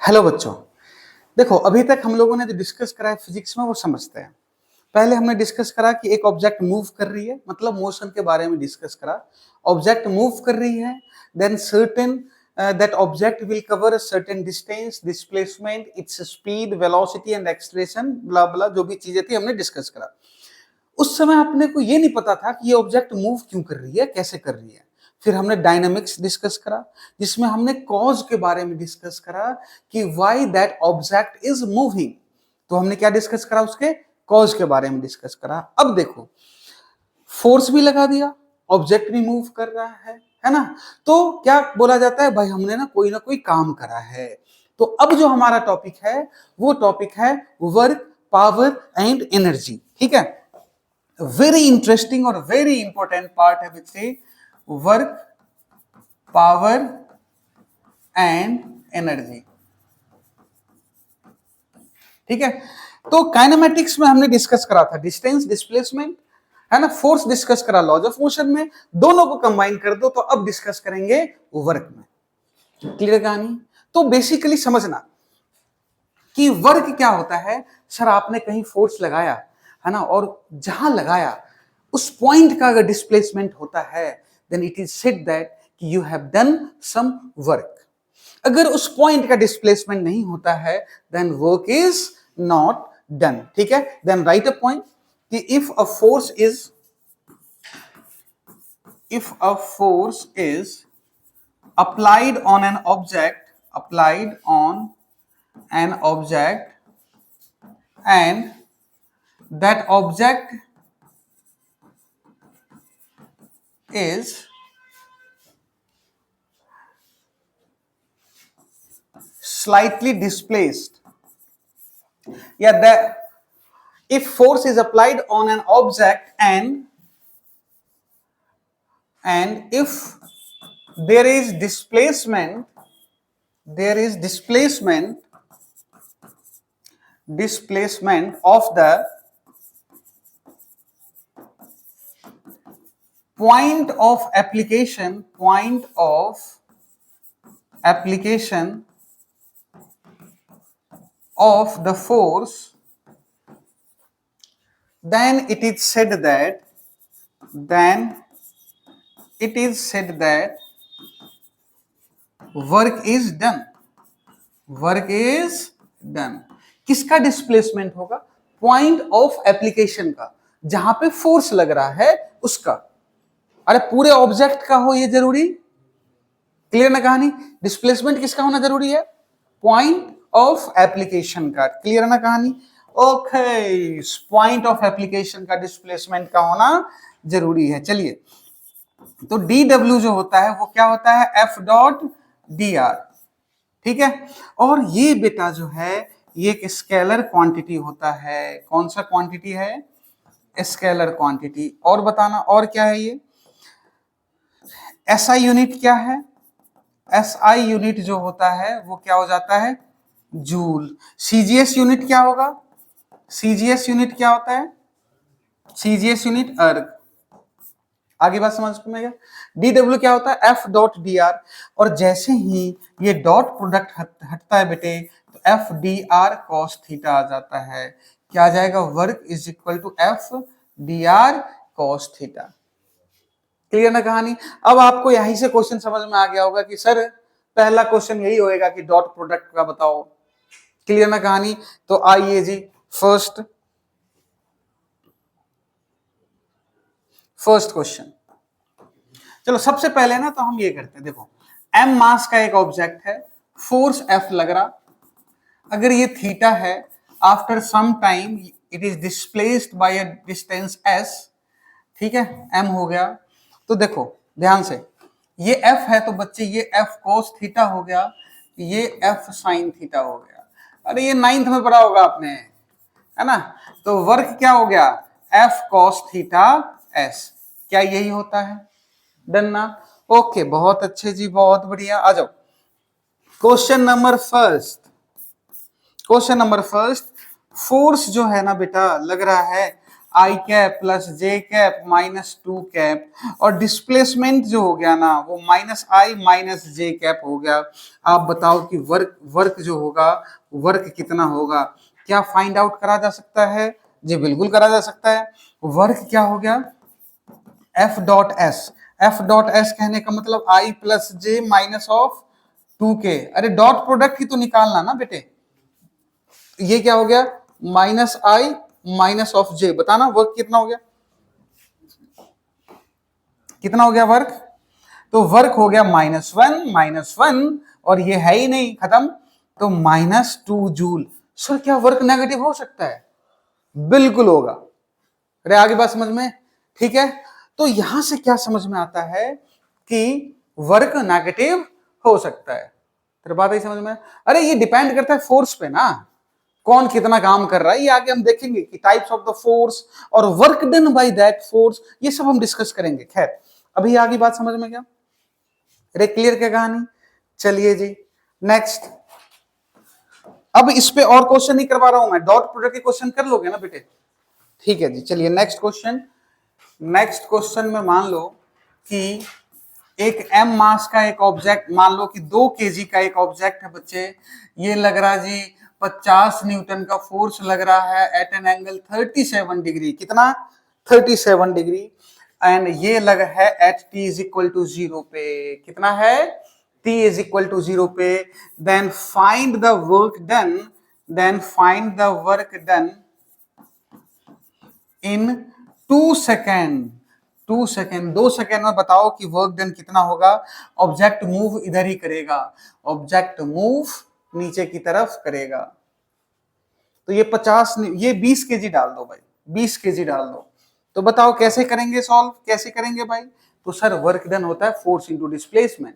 Hello बच्चों, देखो अभी तक हम लोगों ने जो डिस्कस करा है फिजिक्स में वो समझते हैं। पहले हमने डिस्कस करा कि एक ऑब्जेक्ट मूव कर रही है, मतलब मोशन के बारे में डिस्कस करा। ऑब्जेक्ट मूव कर रही है, then certain that object will cover a certain distance, displacement, its speed, velocity and acceleration, blah blah जो भी चीजें थी हमने डिस्कस करा। उस समय अपने को ये नहीं पता था कि ये ऑब्जेक्ट मूव क्यों कर रही है, कैसे कर रही है। फिर हमने डायनामिक्स डिस्कस करा, जिसमें हमने कॉज के बारे में डिस्कस करा कि why that object is moving. तो हमने क्या डिस्कस करा, उसके कॉज के बारे में डिस्कस करा। अब देखो, फोर्स भी लगा दिया, ऑब्जेक्ट भी मूव कर रहा है ना। तो क्या बोला जाता है, भाई हमने ना कोई काम करा है। तो अब जो हमारा टॉपिक है वो टॉपिक है वर्क, पावर एंड एनर्जी। ठीक है, very interesting और very important part है बच्चे, वर्क, पावर एंड एनर्जी। ठीक है, तो काइनेमेटिक्स में हमने डिस्कस करा था डिस्टेंस, डिस्प्लेसमेंट, है ना। फोर्स डिस्कस करा लॉज ऑफ मोशन में, दोनों को कंबाइन कर दो तो अब डिस्कस करेंगे वर्क में। क्लियर कहानी? तो बेसिकली समझना कि वर्क क्या होता है। सर आपने कहीं फोर्स लगाया है ना, और जहां लगाया उस पॉइंट का अगर डिस्प्लेसमेंट होता है, then it is said that कि you have done some work. अगर उस पॉइंट का डिस्प्लेसमेंट नहीं होता है, then work is not done. ठीक है, देन राइट अ पॉइंट कि if a force is applied on an object and that object is slightly displaced, yeah, that if force is applied on an object and if there is displacement of the point of application of the force, then it is said that work is done। किसका displacement होगा? Point of application का, जहां पे force लग रहा है उसका। अरे पूरे ऑब्जेक्ट का हो ये जरूरी? क्लियर ना कहानी? डिस्प्लेसमेंट किसका होना जरूरी है? पॉइंट ऑफ एप्लीकेशन का। क्लियर ना कहानी? ओके, पॉइंट ऑफ एप्लीकेशन का डिस्प्लेसमेंट का होना जरूरी है। चलिए, तो डी डब्ल्यू जो होता है वो क्या होता है? F dot D R. ठीक है, और ये बेटा जो है ये एक स्केलर क्वांटिटी होता है। कौन सा क्वांटिटी है? Scalar quantity. और बताना और क्या है ये? एसआई यूनिट क्या है? एसआई यूनिट जो होता है वो क्या हो जाता है? जूल। सीजीएस यूनिट क्या होगा? सीजीएस यूनिट क्या होता है? सीजीएस यूनिट अर्ग। आगे बात समझ में गया? डी डब्ल्यू क्या होता है? F dot D R. और जैसे ही ये डॉट प्रोडक्ट हटता है बेटे, तो F D R cos theta आ जाता है। क्या आ जाएगा? Work is equal to F D R cos theta. Clear ना कहानी? अब आपको यहीं से क्वेश्चन समझ में आ गया होगा कि सर पहला क्वेश्चन यही होएगा कि डॉट प्रोडक्ट का बताओ। क्लियर ना कहानी? तो आइए जी, फर्स्ट क्वेश्चन। चलो सबसे पहले ना तो हम ये करते हैं, देखो m मास का एक ऑब्जेक्ट है, फोर्स F लग रहा, अगर ये थीटा है, after some time it is displaced by a distance s। ठीक है, m हो गया। तो देखो ध्यान से, ये f है तो बच्चे ये f cos थीटा हो गया, ये f sin थीटा हो गया। अरे ये 9th में पढ़ा होगा आपने, है ना। तो वर्क क्या हो गया? f cos theta s। क्या यही होता है? डन ना? ओके, बहुत अच्छे जी, बहुत बढ़िया। आ जाओ क्वेश्चन नंबर फर्स्ट। फोर्स जो है ना बेटा लग रहा है आई कैप प्लस जे कैप माइनस 2 कैप, और डिस्प्लेसमेंट जो हो गया ना वो माइनस आई माइनस जे कैप हो गया। आप बताओ कि वर्क जो होगा, वर्क कितना होगा? क्या फाइंड आउट करा जा सकता है? जी बिल्कुल करा जा सकता है। वर्क क्या हो गया? F dot S. F dot S कहने का मतलब I plus J minus of 2k। अरे डॉट प्रोडक्ट ही तो निकालना ना बेटे। ये क्या हो गया? माइनस आई माइनस ऑफ जे। बताना वर्क कितना हो गया? कितना हो गया वर्क? तो वर्क हो गया माइनस वन, और ये है ही नहीं, खत्म। तो -2 जूल। सर क्या वर्क नेगेटिव हो सकता है? बिल्कुल होगा। अरे आगे बात समझ में? ठीक है। तो यहां से क्या समझ में आता है कि वर्क नेगेटिव हो सकता है। तेरे बात ही समझ में? अरे ये डिपेंड करता है फोर्स पे ना, कौन कितना काम कर रहा है। ये आगे हम देखेंगे कि टाइप्स ऑफ द फोर्स और work done by that force, ये सब हम डिस्कस करेंगे। खैर अभी आगे बात समझ में क्या? अरे क्लियर क्या कहानी? चलिए जी नेक्स्ट। अब इस पे और क्वेश्चन नहीं करवा रहा हूं मैं, डॉट प्रोडक्ट के क्वेश्चन कर लोगे ना बेटे? ठीक है जी। चलिए नेक्स्ट क्वेश्चन। नेक्स्ट क्वेश्चन में मान लो कि एक m मास का एक ऑब्जेक्ट, मान लो कि 2 kg का एक ऑब्जेक्ट है बच्चे। ये लग रहा जी 50 न्यूटन का फोर्स लग रहा है एट एन एंगल 37 डिग्री। कितना? 37 डिग्री। एंड ये लग है at t is equal to 0 पे। कितना है? t इज इक्वल टू 0 पे। Then find the work done, then find the work done in 2 second. 2 second, 2 second में बताओ कि वर्क डन कितना होगा। ऑब्जेक्ट मूव इधर ही करेगा, ऑब्जेक्ट मूव नीचे की तरफ करेगा। तो ये 50, ये 20 केजी डाल दो भाई, 20 केजी डाल दो। तो बताओ कैसे करेंगे सॉल्व, कैसे करेंगे भाई? तो सर वर्क डन होता है फोर्स इंटू डिस्प्लेसमेंट,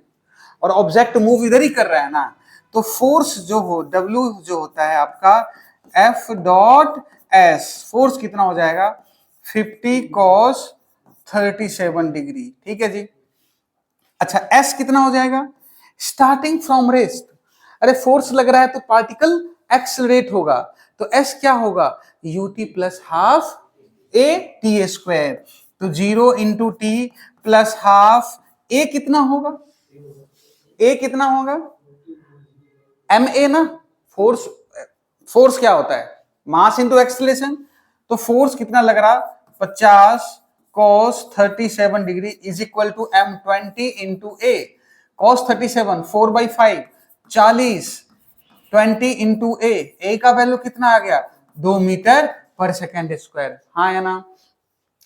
और ऑब्जेक्ट मूव इधर ही कर रहा है ना, तो फोर्स जो हो W जो होता है आपका F डॉट S, फोर्स कितना हो जाएगा? 50 cos 37 डिग्री। ठीक है जी। अच्छा S कितना हो जाएगा? Starting from rest. अरे फोर्स लग रहा है तो पार्टिकल एक्सलरेट होगा, तो S क्या होगा? ut plus half a t square. तो 0 into T plus half a कितना होगा? a कितना होगा? ma ना। फोर्स, फोर्स क्या होता है? Mass into acceleration. तो फोर्स कितना लग रहा? 50 cos 37 degree is equal to m20 into a। cos 37 4/5 40, 20 इंटू a का वैल्यू कितना आ गया? 2 मीटर पर सेकेंड स्क्वायर। हाँ या ना?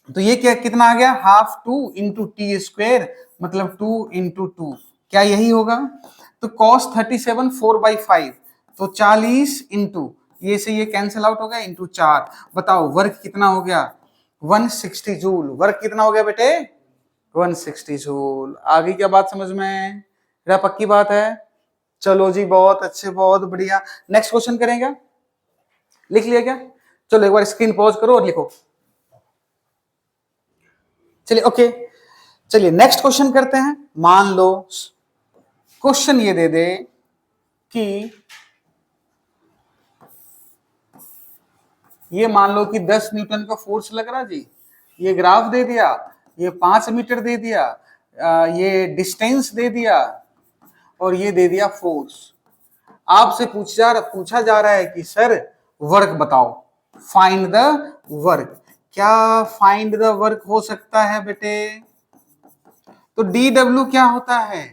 तो ये क्या कितना आ गया? हाफ 2 इंटू टी स्क्वायर, मतलब 2 इंटू 2। क्या यही होगा? तो cos 37 4/5, तो 40 इंटू ये से ये कैंसिल आउट हो गया, इंटू 4। बताओ वर्क कितना हो गया? 160 जूल। वर्क कितना हो गया बेटे? 160 जूल। आगे क्या बात समझ में? मेरा पक्की बात है? चलो जी बहुत अच्छे, बहुत बढ़िया। नेक्स्ट क्वेश्चन करेंगे? लिख लिया क्या? चलो एक बार स्क्रीन पॉज करो और लिखो। चलिए ओके, चलिए नेक्स्ट क्वेश्चन करते हैं। मान लो क्वेश्चन ये दे दे कि ये मान लो कि 10 न्यूटन का फोर्स लग रहा जी, ये ग्राफ दे दिया, ये 5 मीटर दे दिया, ये डिस्टेंस दे दिया, और ये दे दिया फोर्स। आपसे पूछा जा रहा है कि सर वर्क बताओ, फाइंड द वर्क। क्या फाइंड द वर्क हो सकता है बेटे? तो डी डब्ल्यू क्या होता है?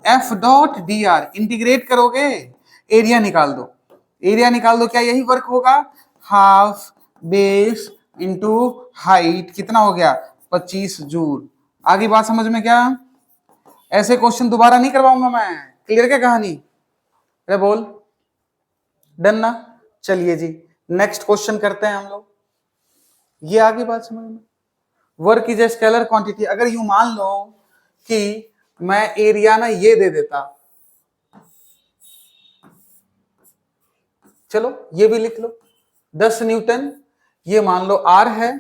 F dot D R. Integrate करोगे एरिया निकाल दो, एरिया निकाल दो। क्या यही वर्क होगा? Half base into height. कितना हो गया? 25 जूल। आगे बात समझ में क्या? ऐसे क्वेश्चन दोबारा नहीं करवाऊंगा मैं। क्लियर क्या कहानी? अरे बोल। डन ना? चलिए जी नेक्स्ट क्वेश्चन करते हैं हम लोग। ये आगे बात समझ में। Work is a scalar quantity. अगर यूं मान लो कि मैं एरिया ना ये दे देता, चलो ये भी लिख लो, 10 न्यूटन। ये मान लो R है,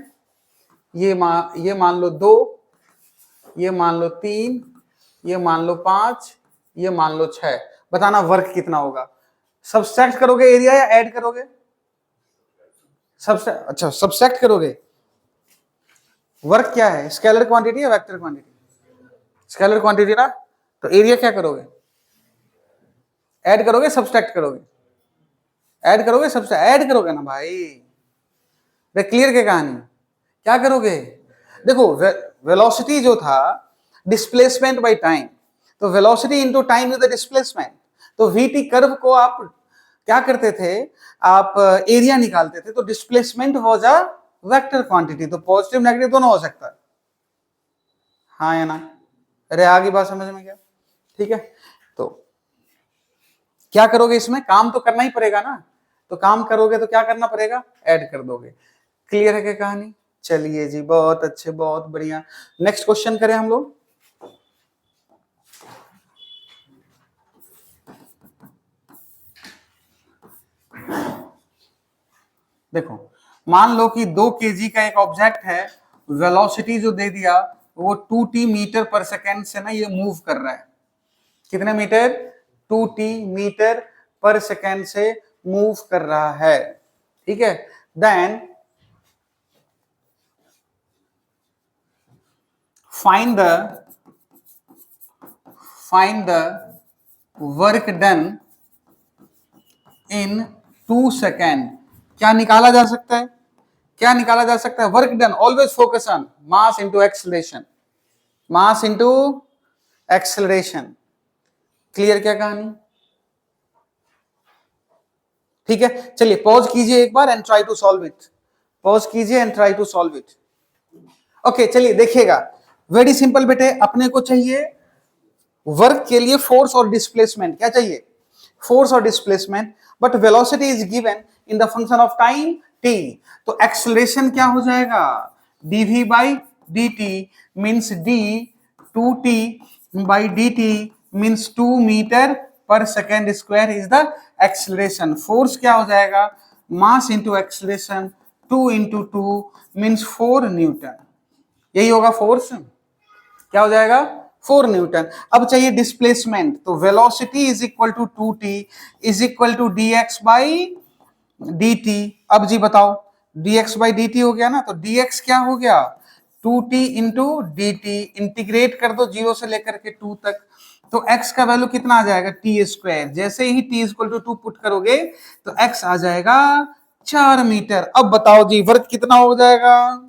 ये मान लो 2, ये मान लो 3, ये मान लो 5, ये मान लो 6। बताना वर्क कितना होगा? सब्सट्रैक्ट करोगे एरिया या ऐड करोगे? अच्छा सब्सट्रैक्ट करोगे। वर्क क्या है, स्केलर क्वांटिटी या वेक्टर क्वांटिटी? स्केलर क्वांटिटी ना, तो एरिया क्या करोगे, ऐड करोगे सब्सट्रैक्ट करोगे? ऐड करोगे सब्सट्रैक्ट, ऐड करोगे ना भाई। वे क्लियर के कहानी, क्या करोगे? देखो वेलोसिटी जो था डिस्प्लेसमेंट बाय टाइम, तो velocity into time is the displacement. तो वीटी कर्व को आप क्या करते थे, आप एरिया निकालते थे, तो displacement was a vector quantity, तो पॉजिटिव नेगेटिव दोनों हो सकता है, हाँ या ना? अरे आगे बात समझ में क्या? ठीक है, तो क्या करोगे, इसमें काम तो करना ही पड़ेगा ना, तो काम करोगे तो क्या करना पड़ेगा, ऐड कर दोगे। क्लियर है क्या कहानी? चलिए जी, बहुत अच्छे, बहुत बढ़िया। नेक्स्ट क्वेश्चन करें हम लोग। देखो मान लो कि 2 kg का एक ऑब्जेक्ट है, वेलोसिटी जो दे दिया वो 2t मीटर पर सेकेंड से ना ये मूव कर रहा है, कितने metre, 2t metre per second से मूव कर रहा है, ठीक है। Then find the work done in 2 second. क्या निकाला जा सकता है, क्या निकाला जा सकता है, work done, always focus on mass into acceleration, mass into acceleration. Clear क्या कहानी? ठीक है, चलिए पॉज कीजिए एक बार and try to solve it, pause कीजिए and try to solve it. Okay चलिए देखिएगा, वेरी सिंपल बेटे, अपने को चाहिए वर्क के लिए फोर्स और डिस्प्लेसमेंट, क्या चाहिए, फोर्स और displacement, but velocity is given in the function of time t, तो एक्सेलरेशन क्या हो जाएगा, dv by dt means d 2t by dt means 2 metre per second square is the acceleration. Force क्या हो जाएगा, mass into acceleration, 2 into 2 means 4 newton, यही होगा force, क्या हो जाएगा, 4 न्यूटन। अब चाहिए डिस्प्लेसमेंट, तो velocity is equal to 2t is equal to dx by dt। अब जी बताओ, dx बाई dt हो गया ना, तो dx क्या हो गया, 2t इंटू dt, इंटीग्रेट कर दो 0 से लेकर के 2 तक, तो x का वैल्यू कितना आ जाएगा, t स्क्वायर। जैसे ही t इक्वल टू 2 पुट करोगे तो x आ जाएगा 4 मीटर। अब बताओ जी वर्क कितना हो जाएगा,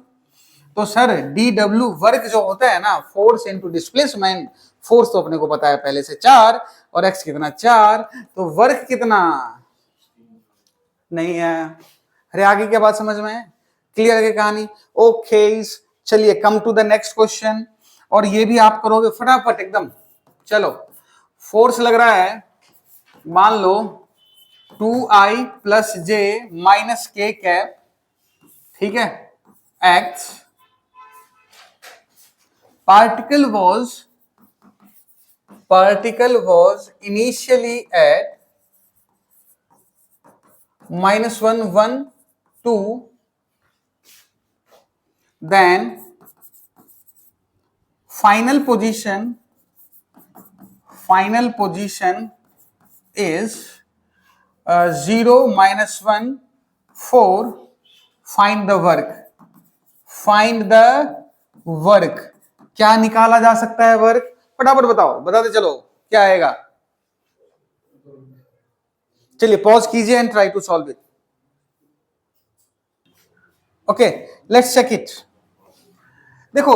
तो सर डी डब्ल्यू वर्क जो होता है ना, फोर्स इनटू डिस्प्लेसमेंट, फोर्स तो अपने को पता है पहले से 4 और एक्स कितना 4, तो वर्क कितना नहीं है। अरे आगे क्या बात समझ में है, क्लियर है कहानी? ओके चलिए come to the next question, और ये भी आप करोगे फटाफट एकदम। चलो फोर्स लग रहा है, मान लो 2i प्लस जे माइनस के कैप, ठीक है, x, particle was initially at -1 1 2, then final position is 0 -1 4, find the work, क्या निकाला जा सकता है वर्क, फटाफट बताओ, बताते चलो क्या आएगा। चलिए पॉज कीजिए and try to solve it. Okay let's check it. देखो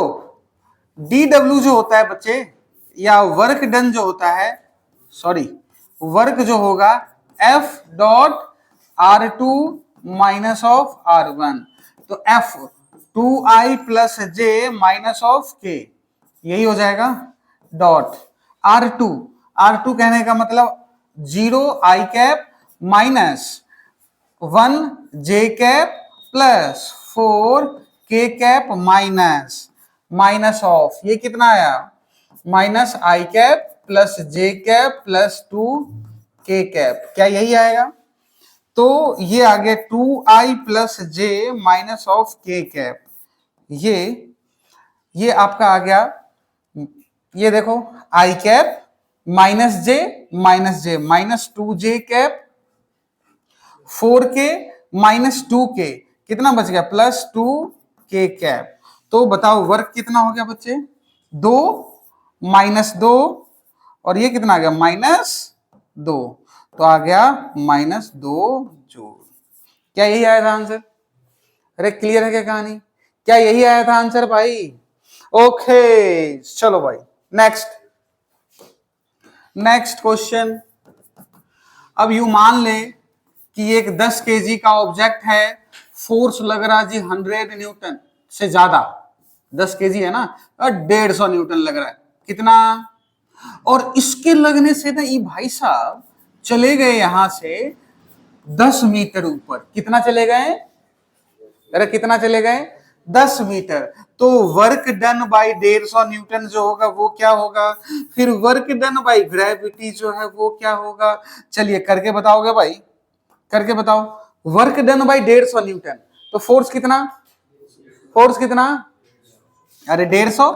dw जो होता है बच्चे, या वर्क डन जो होता है, सॉरी वर्क जो होगा F dot R2 minus of R1, तो F 2i plus j minus of k, यही हो जाएगा, डॉट R2 कहने का मतलब 0 i cap minus 1 j cap plus 4 k cap minus of, ये कितना आया, माइनस आई कैप प्लस जे कैप प्लस 2 के कैप, क्या यही आएगा, तो ये आ गया 2i plus J minus of K cap, ये आपका आ गया, ये देखो I cap minus J minus 2j cap 4k minus 2k, कितना बच गया, प्लस 2k कैप, तो बताओ वर्क कितना हो गया बच्चे, 2 -2, और ये कितना आ गया -2, तो आ गया -2 जूल। क्या यही आया था आंसर? अरे क्लियर है क्या कहानी? क्या यही आया था आंसर भाई? ओके चलो भाई नेक्स्ट क्वेश्चन। अब यू मान ले कि एक 10 केजी का ऑब्जेक्ट है, फोर्स लग रहा जी 100 न्यूटन से ज्यादा, 10 केजी है ना, और 150 न्यूटन लग रहा है, कितना? और इसके लगने से ना ये भाई साहब चले गए यहां से 10 मीटर ऊपर। कितना चले गए? अरे कितना चले गए? 10 मीटर। तो वर्क डन बाय 150 न्यूटन जो होगा वो क्या होगा? फिर वर्क डन बाय ग्रेविटी जो है वो क्या होगा? चलिए करके बताओगे भाई, करके बताओ। वर्क डन बाय 150 न्यूटन, तो फोर्स कितना? फोर्स कितना? अरे 150।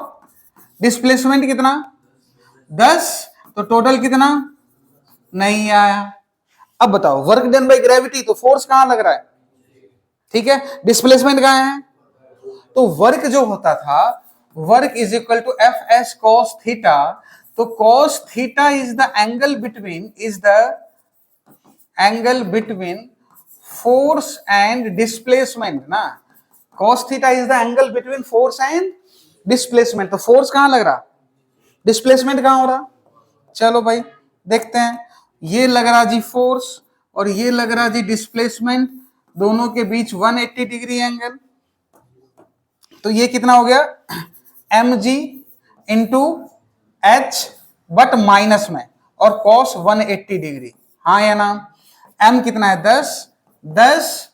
डिस्प्लेसमेंट कितना? 10। तो टोटल कितना? नहीं आया। अब बताओ वर्क डन बाय ग्रेविटी, तो फोर्स कहां लग रहा है? ठीक है, डिस्प्लेसमेंट कहां है? तो वर्क जो होता था, work is equal to F S cos theta. तो cos theta is the angle between force and displacement ना। Cos theta is the angle between force and displacement. तो फोर्स कहां लग रहा? डिस्प्लेसमेंट कहां हो रहा? चलो भाई देखते हैं। ये लग रहा जी फोर्स और ये लग रहा जी डिस्प्लेसमेंट, दोनों के बीच 180 डिग्री एंगल। तो ये कितना हो गया? mg into H, but minus में, और कॉस 180 डिग्री, हाँ या ना? m कितना है? 10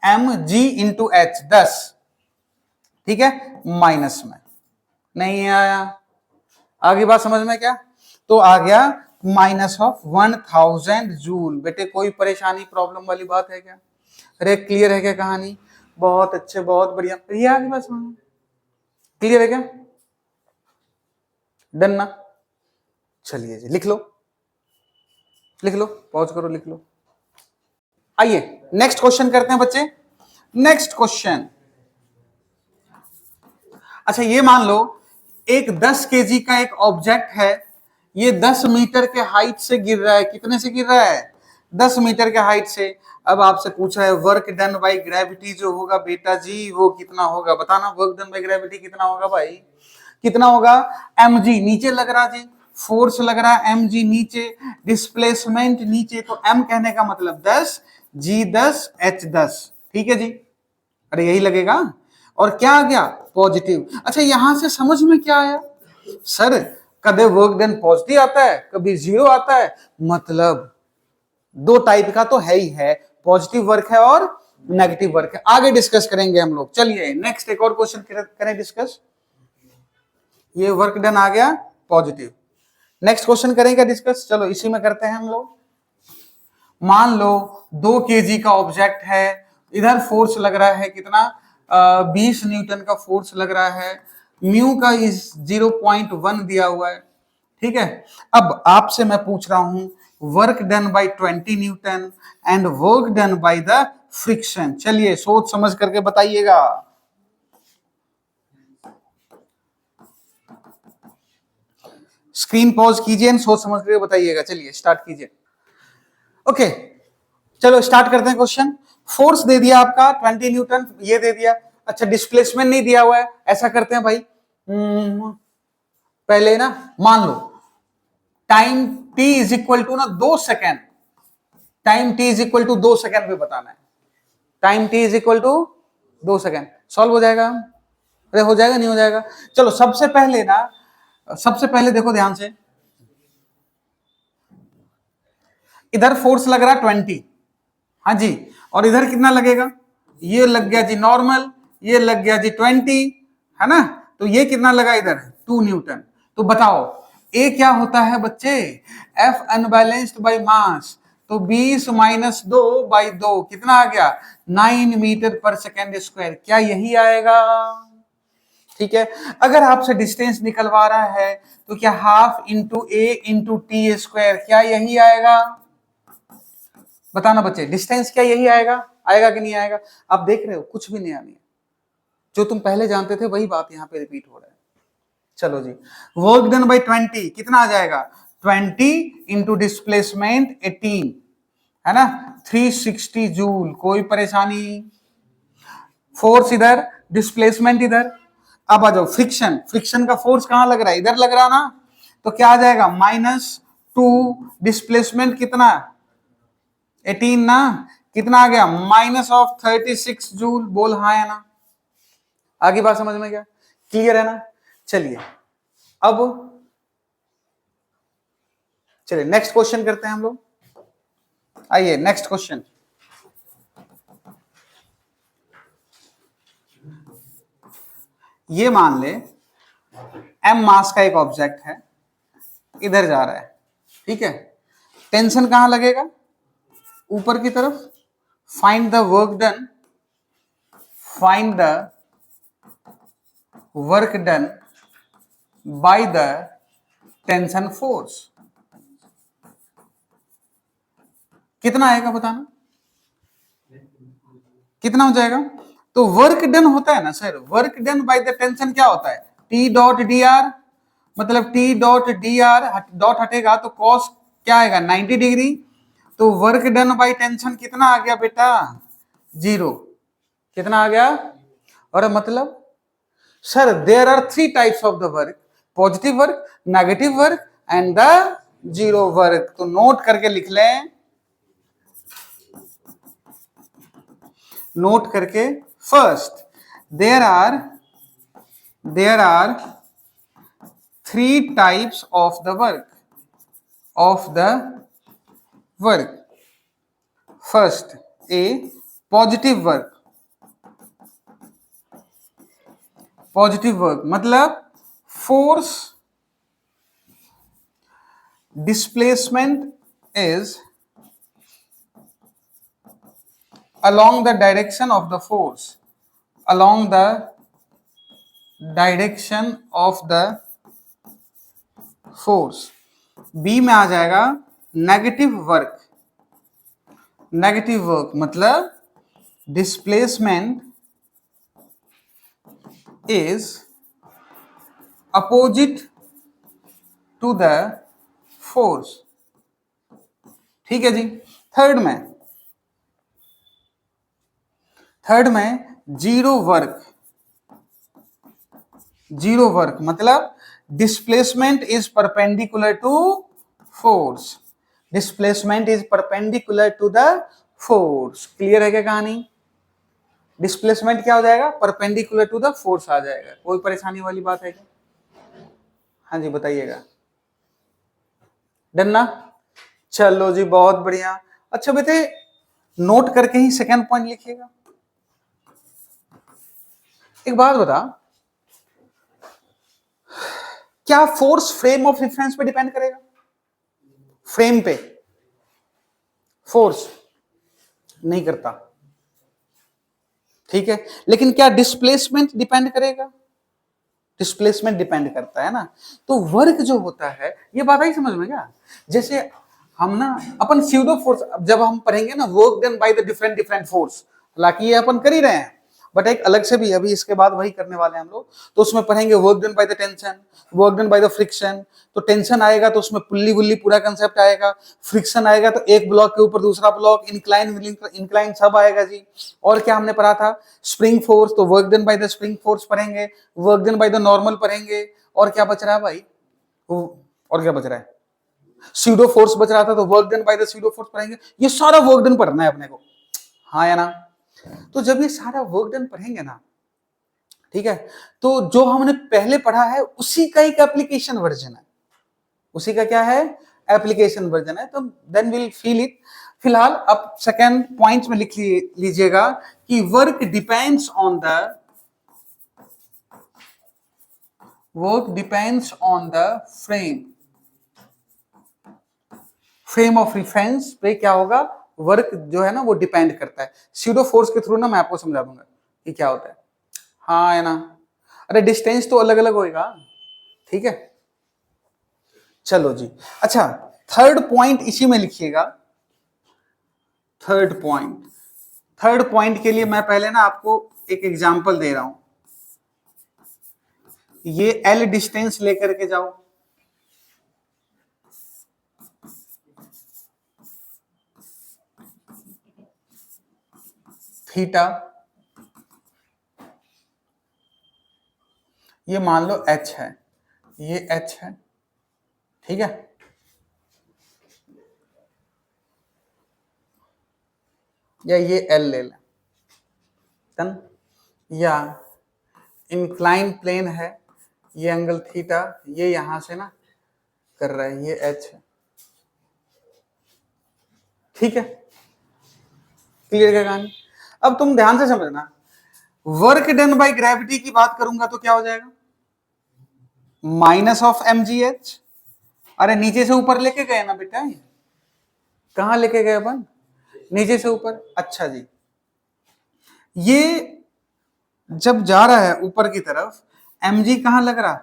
mg इंटू एच, 10, ठीक है, माइनस में। नहीं आया? आगे बात समझ में क्या? तो आ गया -1000 जूल। बेटे कोई परेशानी प्रॉब्लम वाली बात है क्या? अरे क्लियर है क्या कहानी? बहुत अच्छे, बहुत बढ़िया। ये आगे बात समझ में क्लियर है क्या? डन ना? चलिए जी लिख लो, लिख लो, पॉज करो, लिख लो। आइए नेक्स्ट क्वेश्चन करते हैं बच्चे। नेक्स्ट क्वेश्चन, अच्छा ये मान लो एक 10 केजी का एक ऑब्जेक्ट है, ये 10 मीटर के हाइट से गिर रहा है। कितने से गिर रहा है? 10 मीटर के हाइट से। अब आपसे पूछा है वर्क डन बाय ग्रेविटी जो होगा बेटा जी वो कितना होगा? बताना, वर्क डन बाय ग्रेविटी कितना होगा भाई? कितना होगा? mg नीचे लग रहा जी, फोर्स लग रहा है mg नीचे, डिस्प्लेसमेंट नीचे, तो m कहने का मतलब 10, g 10, h 10, ठीक है जी। अरे यही लगेगा। और क्या आ गया? पॉजिटिव। अच्छा यहां से समझ में क्या आया? सर कभी वर्क डन पॉजिटिव आता है, कभी 0 आता है, मतलब दो टाइप का तो है ही है, पॉजिटिव वर्क है और नेगेटिव वर्क है। आगे डिस्कस करेंगे हम लोग। चलिए नेक्स्ट एक और क्वेश्चन करें डिस्कस। ये वर्क डन आ गया पॉजिटिव। नेक्स्ट क्वेश्चन करेंगे डिस्कस, चलो इसी में करते हैं हम लोग। मान लो 2 केजी का ऑब्जेक्ट है, इधर फोर्स लग रहा है कितना? 20 न्यूटन का फोर्स लग रहा है, म्यू का इस 0.1 दिया हुआ है, ठीक है। अब आपसे मैं पूछ रहा हूं work done bye 20 Newton and work done by the friction. चलिए सोच समझ करके बताइएगा। स्क्रीन पॉज कीजिए एंड सोच समझ करके बताइएगा। चलिए स्टार्ट कीजिए। ओके चलो स्टार्ट करते हैं क्वेश्चन। फोर्स दे दिया आपका 20 न्यूटन, ये दे दिया। अच्छा डिस्प्लेसमेंट नहीं दिया हुआ है। ऐसा करते हैं भाई, पहले ना मान लो time t is equal to ना 2 second, time t is equal to 2 second पे बताना है। Time t is equal to 2 second. Solve हो जाएगा? अरे हो जाएगा, नहीं हो जाएगा? चलो सबसे पहले ना, सबसे पहले देखो ध्यान से, इधर फोर्स लग रहा है 20, हाँ जी, और इधर कितना लगेगा? ये लग गया जी नॉर्मल, ये लग गया जी 20, है ना। तो ये कितना लगा इधर? 2 न्यूटन। तो बताओ ए क्या होता है बच्चे? एफ अनबैलेंस्ड बाय मास। तो 20 - 2 बाई 2 कितना आ गया? 9 मीटर पर सेकेंड स्क्वायर। क्या यही आएगा? ठीक है। अगर आपसे डिस्टेंस निकलवा रहा है तो क्या हाफ इंटू ए इंटू टी स्क्वायर, क्या यही आएगा? बताना बच्चे, डिस्टेंस क्या यही आएगा? आएगा कि नहीं आएगा? आप देख रहे हो कुछ भी नहीं आनी है। जो तुम पहले जानते थे वही बात यहाँ पे रिपीट हो रहा है। चलो जी, वर्क डन बाई 20 कितना आ जाएगा, 20 इंटू डिस्प्लेसमेंट 18, है ना, 360 जूल। कोई परेशानी, फोर्स इधर, डिस्प्लेसमेंट इधर। अब आ जाओ फ्रिक्शन, फ्रिक्शन का फोर्स कहां लग रहा है, इधर लग रहा ना, तो क्या आ जाएगा, -2, डिस्प्लेसमेंट कितना, 18 ना, कितना आ गया, -36 जूल। बोल हाँ या ना, आगे बात समझ में गया, क्लियर है ना। चलिए अब चलिए नेक्स्ट क्वेश्चन करते हैं हम लोग। आइए नेक्स्ट क्वेश्चन। ये मान ले m मास का एक ऑब्जेक्ट है, इधर जा रहा है, ठीक है, टेंशन कहां लगेगा, ऊपर की तरफ। Find the work done, find the work done by the tension force. कितना आएगा बताना, कितना हो जाएगा। तो वर्क डन होता है ना sir, work done by the tension क्या होता है, टी डॉट डी आर, मतलब T dot D R, dot हटेगा तो कॉस क्या आएगा, 90 डिग्री। तो वर्क डन बाय टेंशन कितना आ गया बेटा, 0। कितना आ गया, और मतलब sir there are 3 types of the work, positive work, negative work and the zero work. तो नोट करके लिख लें, नोट करके, first there are 3 types of the work, first a positive work, positive work मतलब force displacement is along the direction of the force, along the direction of the force। B में आ जाएगा negative work, negative work मतलब displacement is opposite to the force, ठीक है जी। Third में zero work मतलब displacement is perpendicular to force, displacement is perpendicular to the force. Clear है क्या कहानी, डिस्प्लेसमेंट क्या हो जाएगा, परपेंडिकुलर टू द फोर्स आ जाएगा। कोई परेशानी वाली बात है क्या, हाँ जी बताइएगा, डन ना। चलो जी बहुत बढ़िया। अच्छा बेटे नोट करके ही सेकंड पॉइंट लिखिएगा। एक बात बता, क्या फोर्स फ्रेम ऑफ रेफरेंस पे डिपेंड करेगा, फ्रेम पे फोर्स नहीं करता, ठीक है, लेकिन क्या डिस्प्लेसमेंट डिपेंड करेगा, डिस्प्लेसमेंट डिपेंड करता है ना। तो वर्क जो होता है, ये बात आई समझ में क्या, जैसे हम ना अपन स्यूडो फोर्स जब हम पढ़ेंगे ना, work done by the different force, हालांकि ये अपन कर ही रहे हैं, बट एक अलग से भी अभी इसके बाद वही करने वाले हैं हम लोग। तो उसमें पढ़ेंगे work done by the tension, work done by the friction. तो टेंशन आएगा तो उसमें पुल्ली बुल्ली पूरा कंसेप्ट आएगा, फ्रिक्शन आएगा तो एक ब्लॉक के ऊपर दूसरा ब्लॉक, इंक्लाइन सब आएगा जी। और क्या हमने पढ़ा था, स्प्रिंग फोर्स, तो work done by the spring force पढ़ेंगे, work done by the normal पढ़ेंगे। और क्या बच रहा है भाई, और क्या बच रहा है, स्यूडो फोर्स बच रहा था, तो work done by the pseudo force पढ़ेंगे। ये सारा वर्क डन पढ़ना है अपने को, हाँ या ना। तो जब ये सारा वर्क डन पढ़ेंगे ना, ठीक है, तो जो हमने पहले पढ़ा है उसी का एक एप्लीकेशन वर्जन है, उसी का क्या है, एप्लीकेशन वर्जन है। तो देन विल फील इट। फिलहाल अब सेकंड पॉइंट में लिख लीजिएगा कि work depends on the frame of reference पे क्या होगा, वर्क जो है ना वो डिपेंड करता है। स्यूडो फोर्स के थ्रू ना मैं आपको समझा दूंगा कि क्या होता है, हाँ है ना। अरे डिस्टेंस तो अलग अलग होएगा, ठीक है। चलो जी, अच्छा थर्ड पॉइंट इसी में लिखिएगा। थर्ड पॉइंट के लिए मैं पहले ना आपको एक एग्जांपल दे रहा हूं, ये एल डिस्टेंस लेकर के जाओ, थीटा, ये मान लो एच है, ये एच है, ठीक है। या ये एल ले लें, डन। या इंक्लाइन प्लेन है, ये एंगल थीटा, ये यहां से ना कर रहा है, ये एच है, ठीक है। क्लियर क्या कहानी? अब तुम ध्यान से समझना, वर्क डन बाय ग्रेविटी की बात करूंगा तो क्या हो जाएगा, minus of M G H. अरे नीचे से ऊपर लेके गए ना बेटा, कहां लेके गए अपन, नीचे से ऊपर। अच्छा जी, ये जब जा रहा है ऊपर की तरफ, एम जी कहां लग रहा,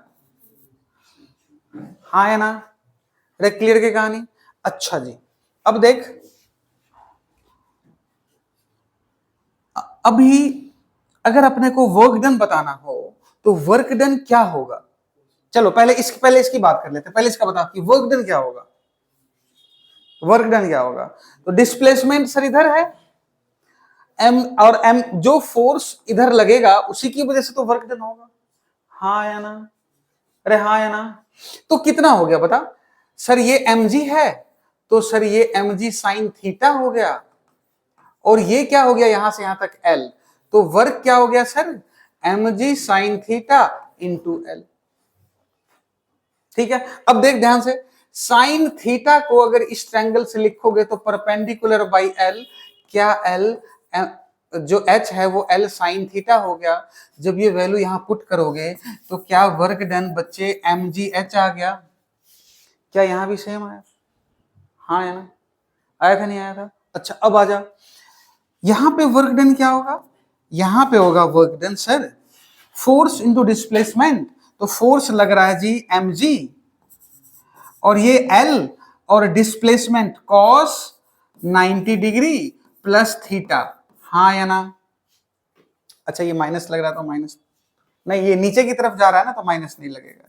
हाँ है ना। अरे क्लियर की कहानी। अच्छा जी, अब देख, अभी अगर अपने को वर्क डन बताना हो तो वर्क डन क्या होगा, चलो पहले इसकी बात कर लेते हैं। पहले इसका बता कि वर्क डन क्या होगा। वर्क डन क्या होगा, तो डिस्प्लेसमेंट सर इधर है, एम और एम, जो फोर्स इधर लगेगा उसी की वजह से तो वर्क डन होगा, हाँ या ना। अरे हाँ या ना। तो कितना हो गया बता, सर ये एम जी है, तो सर ये एम जी साइन थीटा हो गया, और ये क्या हो गया यहां से यहां तक एल, तो वर्क क्या हो गया sir, M G sine theta into L, ठीक है। अब देख ध्यान से, साइन थीटा को अगर इस ट्रायंगल से लिखोगे तो परपेंडिकुलर बाई एल, क्या एल, जो एच है वो एल साइन थीटा हो गया। जब ये वैल्यू यहां पुट करोगे तो क्या वर्क डन बच्चे एम जी एच आ गया, क्या यहां भी सेम आया, हाँ है ना, आया था नहीं आया था। अच्छा अब आ जा, यहां पे वर्क डन क्या होगा, यहां पे होगा work done sir force into displacement, तो फोर्स लग रहा है जी एम जी, और ये एल, और displacement cos 90 degree plus theta, हाँ या ना। अच्छा ये माइनस लग रहा था, माइनस नहीं, ये नीचे की तरफ जा रहा है ना तो माइनस नहीं लगेगा,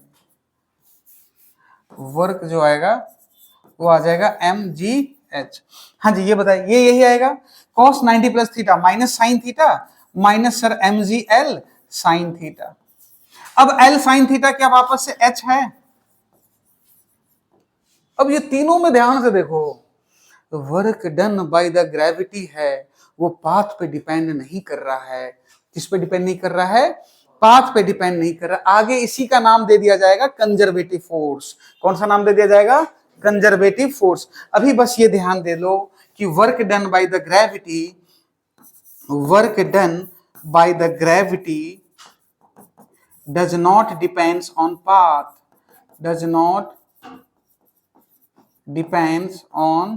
वर्क जो आएगा वो आ जाएगा एम जी एच। हाँ जी ये बताइए, ये यही आएगा cos 90 plus theta minus sine theta minus sir M G L sine theta. अब एल साइन थीटा क्या वापस से एच है। अब ये तीनों में ध्यान से देखो, work done by the gravity है वो पाथ पे डिपेंड नहीं कर रहा है, किस पे डिपेंड नहीं कर रहा है, पाथ पे डिपेंड नहीं कर रहा। आगे इसी का नाम दे दिया जाएगा कंजर्वेटिव फोर्स। कौन सा नाम दे दिया जाएगा, कंजर्वेटिव फोर्स। अभी बस ये ध्यान दे लो कि work done by the gravity, work done by the gravity does not depends on path, does not depends on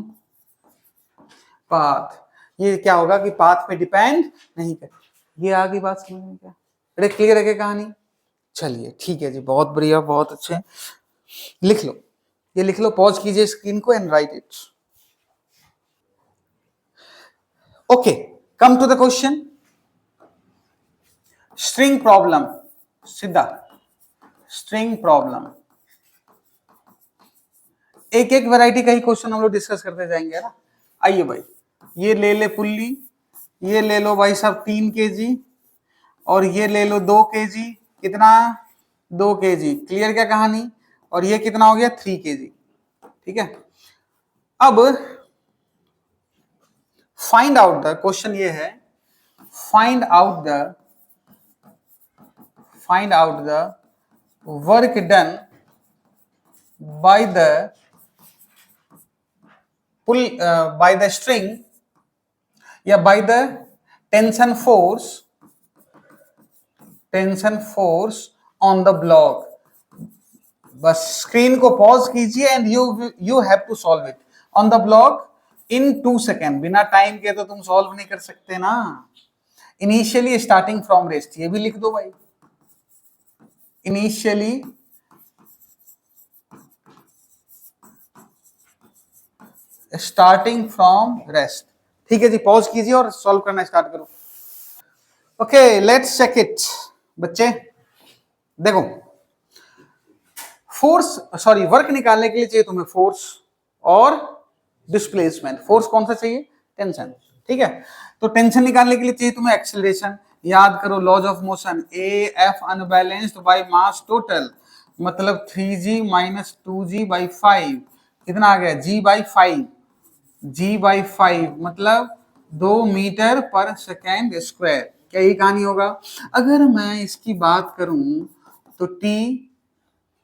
path। ये क्या होगा कि पाथ पे डिपेंड नहीं कर, ये आगे बात समझ में क्या, अरे क्लियर है क्या कहानी। चलिए ठीक है जी, बहुत बढ़िया, बहुत अच्छे। लिख लो, ये लिख लो, पॉज कीजिए स्क्रीन को and write it. Okay, come to the question, string problem, सीधा स्ट्रिंग प्रॉब्लम। एक एक वैरायटी का ही क्वेश्चन हम लोग डिस्कस करते जाएंगे ना। आइए भाई, ये ले ले पुल्ली, ये ले लो भाई साहब 3 kg, और ये ले लो 2 kg, कितना 2 kg, क्लियर क्या कहानी। और ये कितना हो गया 3 kg, ठीक है। अब फाइंड आउट द, क्वेश्चन ये है find out the work done by the pull by the string या by the tension force on the block. बस स्क्रीन को पॉज कीजिए and you have to solve it on the block in 2 second. बिना time के तो तुम solve नहीं कर सकते ना। इनिशियली स्टार्टिंग फ्रॉम रेस्ट, ये भी लिख दो भाई, इनिशियली स्टार्टिंग फ्रॉम रेस्ट, ठीक है जी। पॉज कीजिए और सॉल्व करना स्टार्ट करो। ओके लेट्स चेक इट बच्चे, देखो फोर्स सॉरी वर्क निकालने के लिए चाहिए तुम्हें फोर्स और डिस्प्लेसमेंट। फोर्स कौन सा चाहिए? टेंशन। ठीक है, तो टेंशन निकालने के लिए चाहिए तुम्हें एक्सेलरेशन। याद करो laws of motion, A F unbalanced by mass total, मतलब 3g माइनस 2g बाई 5, कितना आ गया? g बाई 5, g बाई 5 मतलब 2 मीटर पर सेकेंड स्क्वायर। क्या यही कहानी होगा? अगर मैं इसकी बात करूं तो t,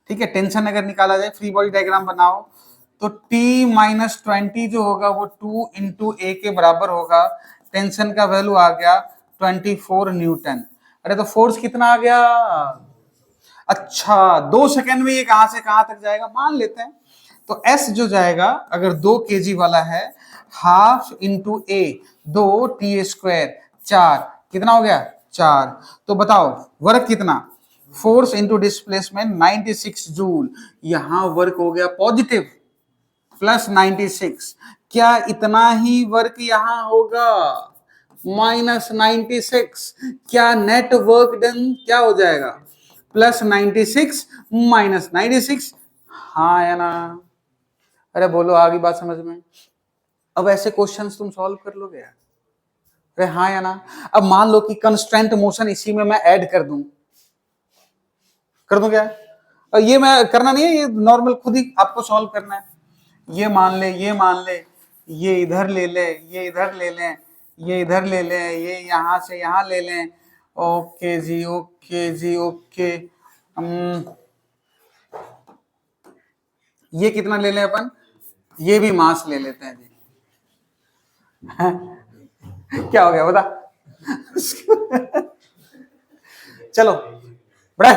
ठीक है, टेंशन अगर निकाला जाए, फ्री बॉडी डायग्राम बनाओ, तो t माइनस 20 जो होगा वो 2 इंटू ए के बराबर होगा। टेंशन का वैल्यू आ गया 24 न्यूटन। अरे तो फोर्स कितना आ गया? अच्छा 2 सेकंड में ये कहां से कहां तक जाएगा मान लेते हैं। तो S जो जाएगा अगर 2 kg वाला है, हाफ इंटू ए, 2 टी स्क्वायर 4, कितना हो गया? 4। तो बताओ वर्क कितना? Force into displacement 96 joule. यहां वर्क हो गया पॉजिटिव प्लस 96। क्या इतना ही वर्क यहां होगा? माइनस 96। क्या नेट वर्क डन क्या हो जाएगा? Plus 96 minus 96। हाँ या ना? अरे बोलो आगे बात समझ में? अब ऐसे क्वेश्चंस तुम सॉल्व कर लोगे यार? अरे हाँ या ना? अब मान लो कि कंस्ट्रेंट मोशन इसी में मैं ऐड कर दूं क्या? ये मैं करना नहीं है, ये नॉर्मल खुद ही आपको सॉल्व करना है। ये मान ले, ये मान ले, ये इधर ले ले, ये इधर ले लें, ये इधर ले लें, ये यहां से यहां ले लें। ओके जी, ओके जी, ओके। ये कितना ले लें अपन? ये भी मास ले लेते हैं जी। क्या हो गया बता? चलो बड़ा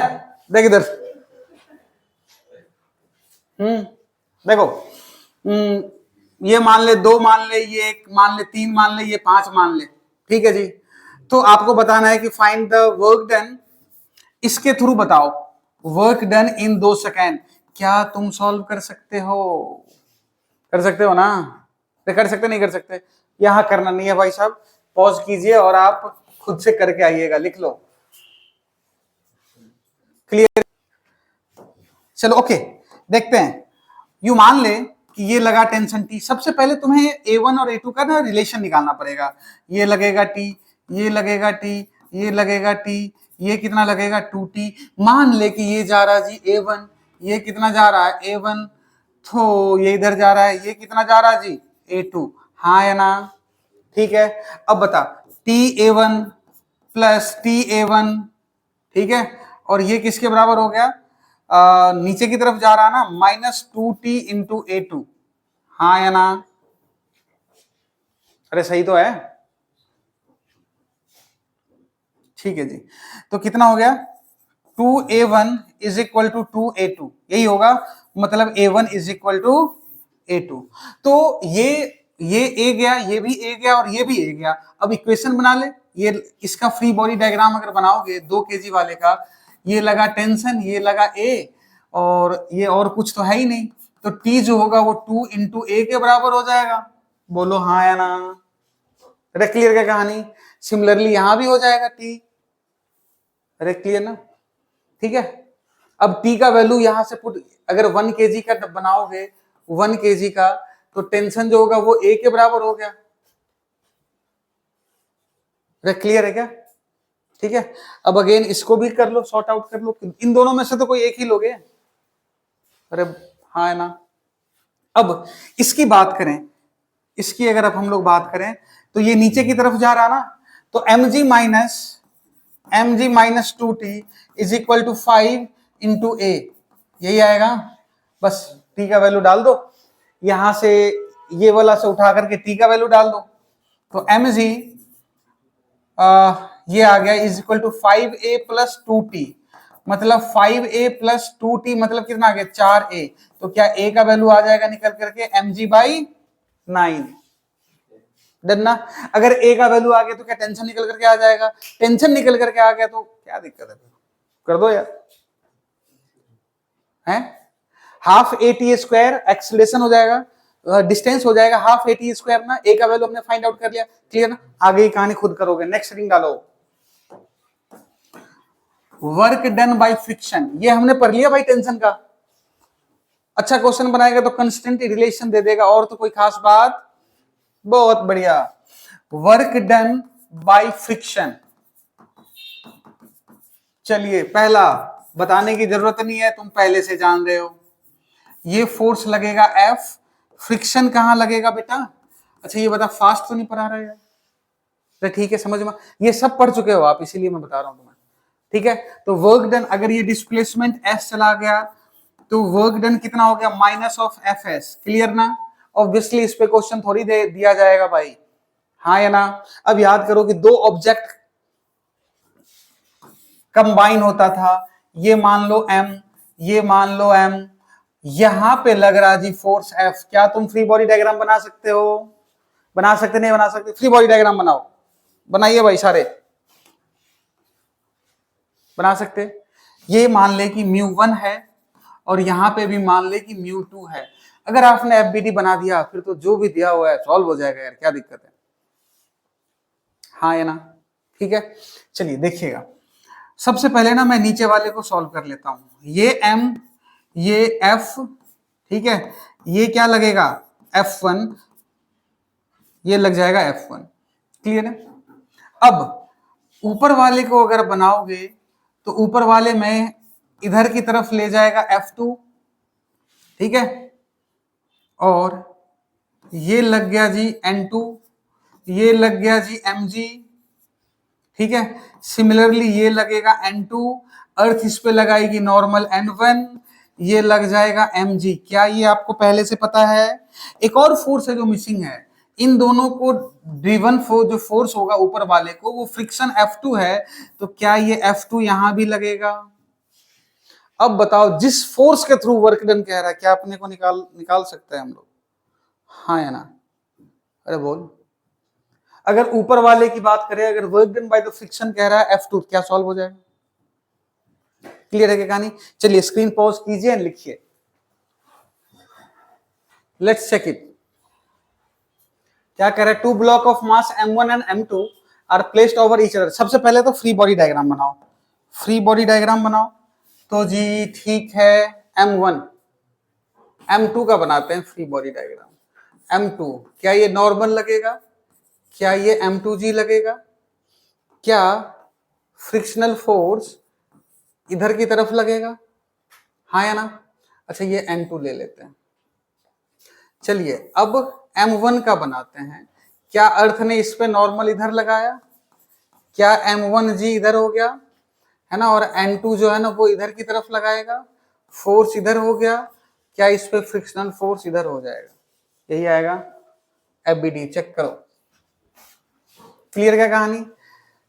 देख इधर। देखो, ये मान ले, 2 मान ले, ये 1 मान ले, 3 मान ले, ये 5 मान ले। ठीक है जी, तो आपको बताना है कि फाइंड द वर्क डन। इसके थ्रू बताओ वर्क डन इन 2 सेकेंड। क्या तुम सॉल्व कर सकते हो? कर सकते हो ना? तो कर सकते नहीं कर सकते? यहां करना नहीं है भाई साहब, पॉज कीजिए और आप खुद से करके आइएगा, लिख लो। क्लियर? चलो ओके, देखते हैं। यू मान ले कि ये लगा टेंशन टी। सबसे पहले तुम्हें A1 और A2 का ना रिलेशन निकालना पड़ेगा। ये लगेगा टी, ये लगेगा टी, ये लगेगा टी, ये कितना लगेगा 2t। मान ले कि ये जा रहा है जी A1, ये कितना जा रहा है A1, तो ये इधर जा रहा है, ये कितना जा रहा है जी A2। हाँ या ना? ठीक है, अब बता TA1 प्लस TA1, ठीक है, और ये किसके बराबर हो गया? नीचे की तरफ जा रहा है ना, -2t इंटू A2। हाँ या ना? अरे सही तो है? ठीक है जी, तो कितना हो गया? 2A1 is equal to 2A2, यही होगा, मतलब A1 is equal to A2। तो ये A गया, ये भी A गया और ये भी A गया। अब इक्वेशन बना ले। ये इसका फ्री बॉडी डायग्राम अगर बनाओगे 2 kg वाले का, ये लगा टेंशन, ये लगा A, और ये और कुछ तो है ही नहीं, तो T जो होगा वो 2 इंटू A के बराबर हो जाएगा। बोलो हाँ या ना? अरे क्लियर क्या कहानी? सिमिलरली यहां भी हो जाएगा T। अरे क्लियर ना? ठीक है, अब T का वैल्यू यहां से पुट, अगर 1 kg का बनाओगे 1 kg का, तो टेंशन जो होगा वो A के बराबर हो गया। अरे क्लियर है क्या? ठीक है, अब अगेन इसको भी कर लो, सॉर्ट आउट कर लो। इन दोनों में से तो कोई एक ही लोगे। अरे हाँ है ना? अब इसकी बात करें, इसकी अगर अब हम लोग बात करें, तो ये नीचे की तरफ जा रहा ना, तो mg minus 2t is equal to 5 into A, यही आएगा। बस t का वैल्यू डाल दो, यहां से ये वाला से उठा करके t का वैल्यू डाल दो, तो mg ये आ गया is equal to 5a plus 2t, मतलब 5a प्लस 2t मतलब कितना आ गया? 4a। तो क्या a का वैल्यू आ जाएगा निकल करके mg बाई 9। डन ना? अगर a का वैल्यू आ गया तो क्या टेंशन निकल करके आ जाएगा? टेंशन निकल करके आ गया तो क्या दिक्कत है? कर दो यार। है half A T square acceleration हो जाएगा, डिस्टेंस हो जाएगा हाफ ए टी स्क्वायर ना। ए का वैल्यू हमने फाइंड आउट कर लिया। क्लियर ना? आगे की कहानी खुद करोगे। नेक्स्ट रिंग डालो। वर्क डन बाय फ्रिक्शन, ये हमने पढ़ लिया भाई टेंशन का। अच्छा क्वेश्चन बनाएगा तो कंस्टेंट रिलेशन दे देगा, और तो कोई खास बात। बहुत बढ़िया। Work done by friction. चलिए, पहला बताने की जरूरत नहीं है, तुम पहले से जान रहे हो। ये फोर्स लगेगा F, फ्रिक्शन कहां लगेगा बेटा? अच्छा ये बता, फास्ट तो नहीं पढ़ा रहा है? तो ठीक है, समझ में, ये सब पढ़ चुके हो आप, इसीलिए मैं बता रहा हूं तुम्हें। ठीक है, तो वर्क डन, अगर ये डिस्प्लेसमेंट S चला गया तो वर्क डन कितना हो गया? Minus of F S. Clear ना? ऑब्वियसली इस पे क्वेश्चन थोड़ी दे दिया जाएगा भाई, हाँ या ना? अब याद करो कि दो ऑब्जेक्ट कंबाइन होता था, ये मान लो M, ये मान लो M, यहां पे लग रहा जी फोर्स F। क्या तुम फ्री बॉडी डायग्राम बना सकते हो? बना सकते नहीं बना सकते? फ्री बॉडी डायग्राम बनाओ, बनाइए भाई सारे, बना सकते। ये मान ले कि μ1 है और यहां पे भी मान ले कि μ2 है। अगर आपने एफबीडी बना दिया फिर तो जो भी दिया हुआ है सॉल्व हो जाएगा यार, क्या दिक्कत है, हाँ या ना? ठीक है, चलिए देखिएगा। सबसे पहले ना मैं नीचे वाले को सॉल्व कर लेता हूं। ये M, ये F, ठीक है, ये क्या लगेगा? F1, ये लग जाएगा F1। क्लियर है? अब ऊपर वाले को अगर बनाओगे तो ऊपर वाले में इधर की तरफ ले जाएगा F2, ठीक है, और ये लग गया जी N2, ये लग गया जी Mg, ठीक है। सिमिलरली ये लगेगा N2, अर्थ इस पे लगाएगी नॉर्मल N1, ये लग जाएगा Mg। क्या ये आपको पहले से पता है? एक और फोर्स है जो मिसिंग है, इन दोनों को ड्रिवन फोर्स, जो फोर्स होगा ऊपर वाले को, वो फ्रिक्शन F2 है, तो क्या ये F2 यहां भी लगेगा? अब बताओ, जिस फोर्स के थ्रू वर्क डन कह रहा है, क्या अपने को निकाल सकते हैं हम लोग, हाँ या ना? अरे बोल। अगर ऊपर वाले की बात करें, अगर work done by the friction कह रहा है F2, क्या सॉल्व हो जाएगा? क्लियर है क्या कहानी? चलिए स्क्रीन पॉज कीजिए एंड लिखिए, लेट्स चेक इट। क्या कह रहा है? Two block of mass M1 and M2 are placed over each other. सबसे पहले तो फ्री बॉडी डायग्राम बनाओ, फ्री बॉडी डायग्राम बनाओ। तो जी ठीक है, M1, M2 का बनाते हैं फ्री बॉडी डायग्राम। M2 क्या ये नॉर्मल लगेगा? क्या ये M2G लगेगा? क्या फ्रिक्शनल फोर्स इधर की तरफ लगेगा, हाँ या ना? अच्छा ये N2 ले लेते हैं। चलिए अब M1 का बनाते हैं। क्या अर्थ ने इस पे नॉर्मल इधर लगाया? क्या M1G इधर हो गया है ना, और N2 जो है ना वो इधर की तरफ लगाएगा, फोर्स इधर हो गया। क्या इस पे फ्रिक्शनल फोर्स इधर हो जाएगा? यही आएगा एफबीडी। चेक करो, क्लियर क्या कहानी?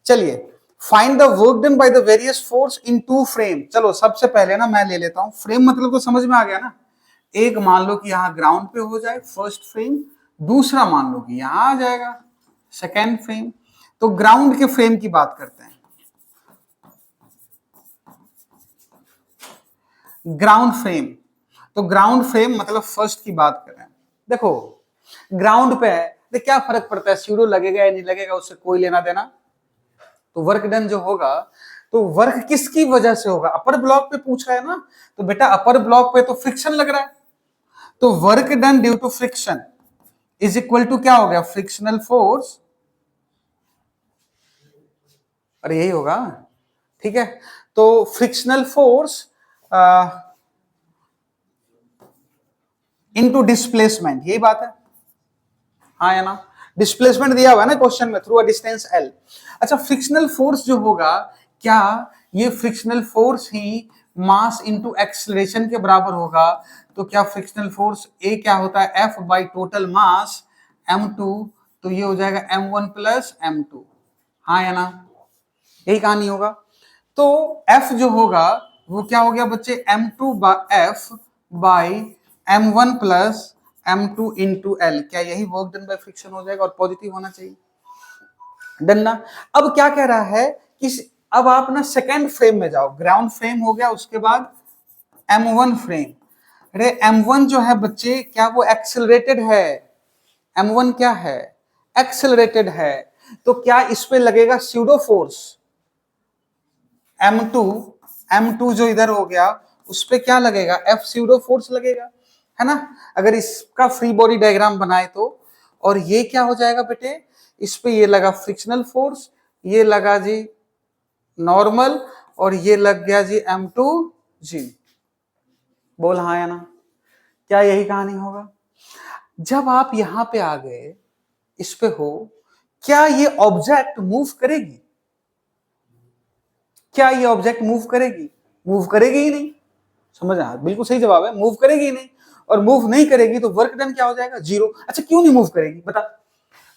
चलिए, find the work done by the various force in two frame. चलो सबसे पहले ना मैं ले लेता हूं फ्रेम, मतलब तो समझ में आ गया ना। एक मान लो कि यहां ग्राउंड पे हो जाए फर्स्ट फ्रेम, दूसरा मान लो कि यहां आ जाएगा सेकेंड फ्रेम। तो ग्राउंड के फ्रेम की बात करते हैं। ग्राउंड फ्रेम, तो ग्राउंड फ्रेम मतलब फर्स्ट की बात कर रहे हैं। देखो ग्राउंड पे है तो क्या फर्क पड़ता है, स्यूडो लगेगा या नहीं लगेगा, उससे कोई लेना देना। तो वर्क डन जो होगा, तो वर्क किसकी वजह से होगा? अपर ब्लॉक पे पूछा है ना, तो बेटा अपर ब्लॉक पे तो फ्रिक्शन लग रहा है, तो work done due to friction is equal to क्या हो गया? फ्रिक्शनल फोर्स, अरे यही होगा, ठीक है। तो फ्रिक्शनल फोर्स इनटू डिस्प्लेसमेंट, यही बात है, हाँ या ना? डिस्प्लेसमेंट दिया हुआ है ना क्वेश्चन में, थ्रू अ डिस्टेंस L। अच्छा फ्रिक्शनल फोर्स जो होगा, क्या ये फ्रिक्शनल फोर्स ही मास इनटू एक्सेलरेशन के बराबर होगा? तो क्या फ्रिक्शनल फोर्स A क्या होता है? F by total mass M2, तो ये हो जाएगा M1 प्लस M2, हाँ या ना? यही कहानी होगा। तो F जो होगा वो क्या हो गया बच्चे? M2 F by M1 plus M2 into L। क्या यही वर्क डन बाय फ्रिक्शन हो जाएगा और पॉजिटिव होना चाहिए, डन ना? अब क्या कह रहा है कि अब आप ना सेकेंड फ्रेम में जाओ, ग्राउंड फ्रेम हो गया, उसके बाद M1 फ्रेम। अरे M1 जो है बच्चे, क्या वो एक्सेलरेटेड है? M1 क्या है? एक्सेलरेटेड है, तो क्या इस पे लगेगा स्यूडो फोर्स? M2 जो इधर हो गया उस पे क्या लगेगा, एफ स्यूडो फोर्स लगेगा, है ना। अगर इसका फ्री बॉडी डायग्राम बनाए तो, और ये क्या हो जाएगा बेटे, इस पे ये लगा फ्रिक्शनल फोर्स, ये लगा जी नॉर्मल, और ये लग गया जी M2G। बोल हाँ या ना, क्या यही कहानी होगा। जब आप यहां पे आ गए, इस पे हो, क्या ये ऑब्जेक्ट मूव करेगी, क्या ये ऑब्जेक्ट मूव करेगी, मूव करेगी ही नहीं। समझ आ, बिल्कुल सही जवाब है, मूव करेगी ही नहीं। और मूव नहीं करेगी तो वर्क डन क्या हो जाएगा, 0। अच्छा क्यों नहीं मूव करेगी बता,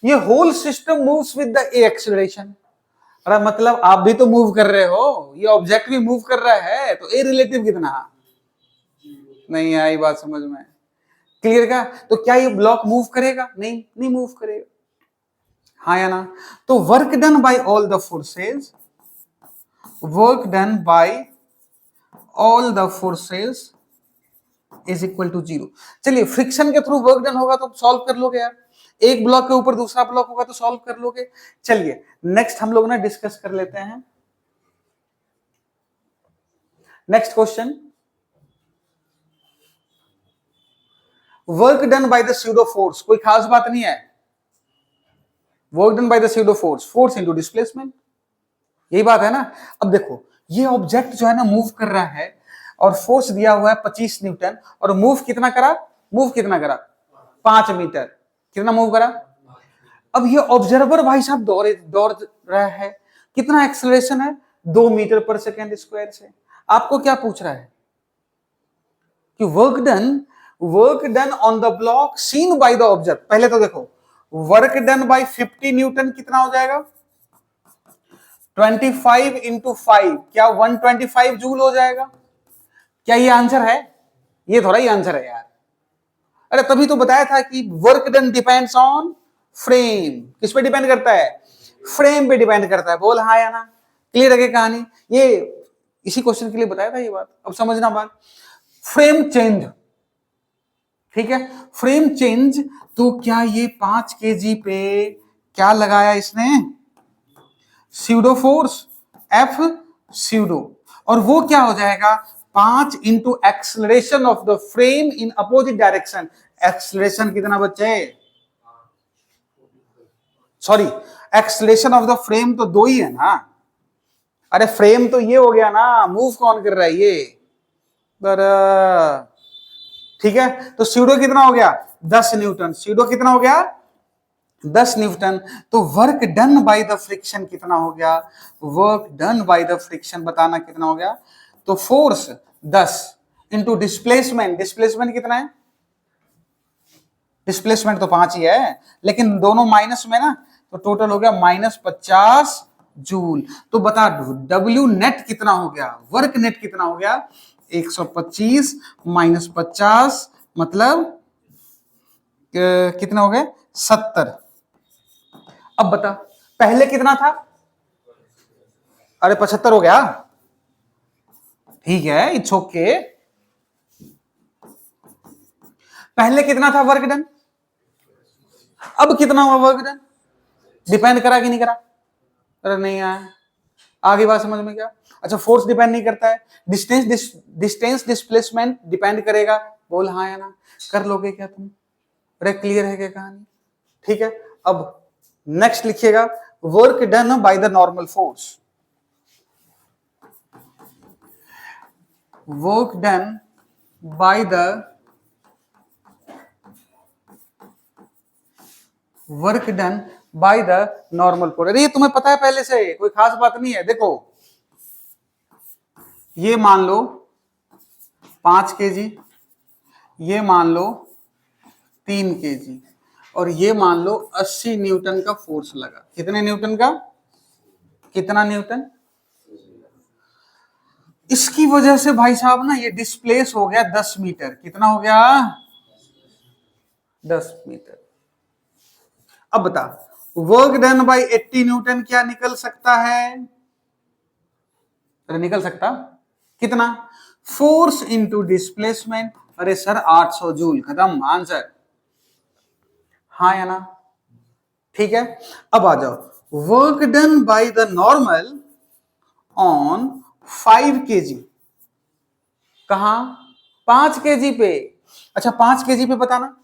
ये whole system moves with the a acceleration. अरे मतलब आप भी तो मूव कर रहे हो, ये ऑब्जेक्ट भी मूव कर रहा है, तो ए रिलेटिव कितना, नहीं आई बात समझ में, क्लियर का। तो क्या ये ब्लॉक मूव करेगा, नहीं नहीं मूव करेगा, हाँ या ना। तो work done by all the forces, work done by all the forces is equal to 0। चलिए फ्रिक्शन के थ्रू वर्क डन होगा तो सॉल्व कर लोगे यार, एक ब्लॉक के ऊपर दूसरा ब्लॉक होगा तो सॉल्व कर लोगे। चलिए नेक्स्ट हम लोग ना डिस्कस कर लेते हैं next question. Work done by the pseudo force, कोई खास बात नहीं है, work done by the pseudo force, force into displacement, यही बात है ना। अब देखो ये ऑब्जेक्ट जो है ना मूव कर रहा है, और फोर्स दिया हुआ है 25 न्यूटन, और मूव कितना करा, मूव कितना करा, 5 मीटर, कितना मूव करा। अब ये ऑब्जर्वर भाई साहब दौड़ रहा है, कितना एक्सेलरेशन है, 2 मीटर पर सेकेंड स्क्वायर से। आपको क्या पूछ रहा है कि work done on the block seen by the object. पहले तो देखो वर्क डन बाय 50 न्यूटन कितना हो जाएगा, 25 इंटू 5, क्या 125 जूल हो जाएगा। क्या ये आंसर है, ये थोड़ा ही आंसर है यार। अरे तभी तो बताया था कि work done depends on frame, किस पे डिपेंड करता है, फ्रेम पे डिपेंड करता है। बोल हाँ या ना, क्लियर है कहानी। ये इसी क्वेश्चन के लिए बताया था ये बात, अब समझना बात। फ्रेम चेंज, ठीक है, फ्रेम चेंज, तो क्या ये 5 kg पे क्या लगाया इसने, स्यूडो फोर्स, एफ स्यूडो, और वो क्या हो जाएगा 5 into acceleration of the frame in opposite direction. Acceleration कितना बच्चे, sorry acceleration of the frame तो 2 ही है ना। अरे फ्रेम तो ये हो गया ना, मूव कौन कर रहा है ये, ठीक है। तो स्यूडो कितना हो गया 10 न्यूटन, स्यूडो कितना हो गया 10 न्यूटन। तो work done by the friction कितना हो गया, work done by the friction बताना कितना हो गया। तो फोर्स 10 इंटू डिस्प्लेसमेंट, डिस्प्लेसमेंट कितना है, डिस्प्लेसमेंट तो 5 ही है, लेकिन दोनों माइनस में ना, तो टोटल हो गया -50 जूल। तो बता डब्ल्यू नेट कितना हो गया, वर्क नेट कितना हो गया, 125 - 50 मतलब कितना हो गया 70। अब बता पहले कितना था, अरे 75 हो गया, ठीक है इट्स ओके। पहले कितना था वर्क डन, अब कितना हुआ वर्क डन, डिपेंड करा कि नहीं करा, अरे नहीं आया, आगे बात समझ में क्या। अच्छा फोर्स डिपेंड नहीं करता है, डिस्टेंस डिस्प्लेसमेंट डिपेंड करेगा। बोल हाँ या ना, कर लोगे क्या तुम, अरे क्लियर है क्या कहानी, ठीक है। अब नेक्स्ट लिखिएगा work done by the normal force, work done by the work done by the normal force. अरे ये तुम्हें पता है पहले से, कोई खास बात नहीं है। देखो ये मान लो 5 kg, ये मान लो 3 kg, और ये मान लो 80 न्यूटन का फोर्स लगा। कितने न्यूटन का, कितना न्यूटन, इसकी वजह से भाई साहब ना ये डिस्प्लेस हो गया 10 मीटर। कितना हो गया 10 मीटर। अब बता वर्क डन बाय 80 न्यूटन क्या निकल सकता है, अरे निकल सकता कितना, फोर्स इंटू डिस्प्लेसमेंट। अरे सर 800 जूल, खत्म आंसर, हाँ या ना, ठीक है। अब आ जाओ work done by the normal on 5 kg, कहां? 5 केजी पे। अच्छा 5 केजी पे बताना,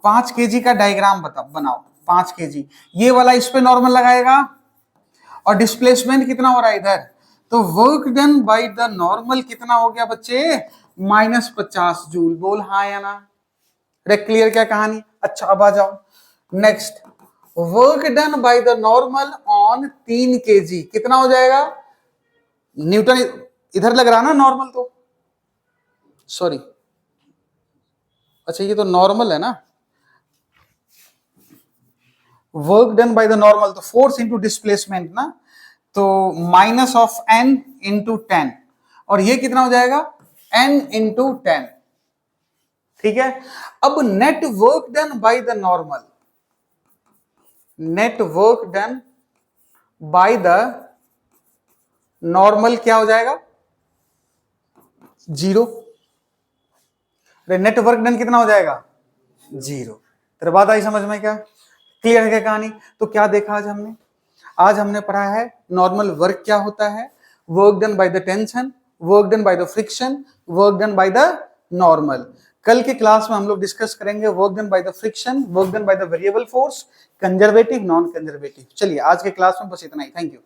5 केजी का डायग्राम बनाओ। 5 केजी, ये वाला इस पे नॉर्मल लगाएगा और डिस्प्लेसमेंट कितना हो रहा है इधर, तो work done by the normal कितना हो गया बच्चे? -50 जूल। बोल हाँ या ना? क्लियर क्या कहानी? अच्छा अब आ जाओ next, work done by the normal on 3 KG कितना हो जाएगा? न्यूटन इधर लग रहा ना नॉर्मल, तो सॉरी, अच्छा ये तो नॉर्मल है ना, work done by the normal तो फोर्स इंटू डिस्प्लेसमेंट ना, तो माइनस ऑफ n इंटू 10, और ये कितना हो जाएगा? n into 10। ठीक है, अब net work done by the normal, net work done by the normal क्या हो जाएगा? 0। नेट वर्क डन कितना हो जाएगा? 0। तेरे बात आई समझ में? क्या क्लियर है क्या कहानी? तो क्या देखा आज हमने? आज हमने पढ़ा है नॉर्मल वर्क क्या होता है, work done by the tension, work done by the friction, work done by the normal. कल के क्लास में हम लोग डिस्कस करेंगे work done by the friction, work done by the variable force, conservative, non conservative. चलिए आज के class में बस इतना ही, थैंक यू।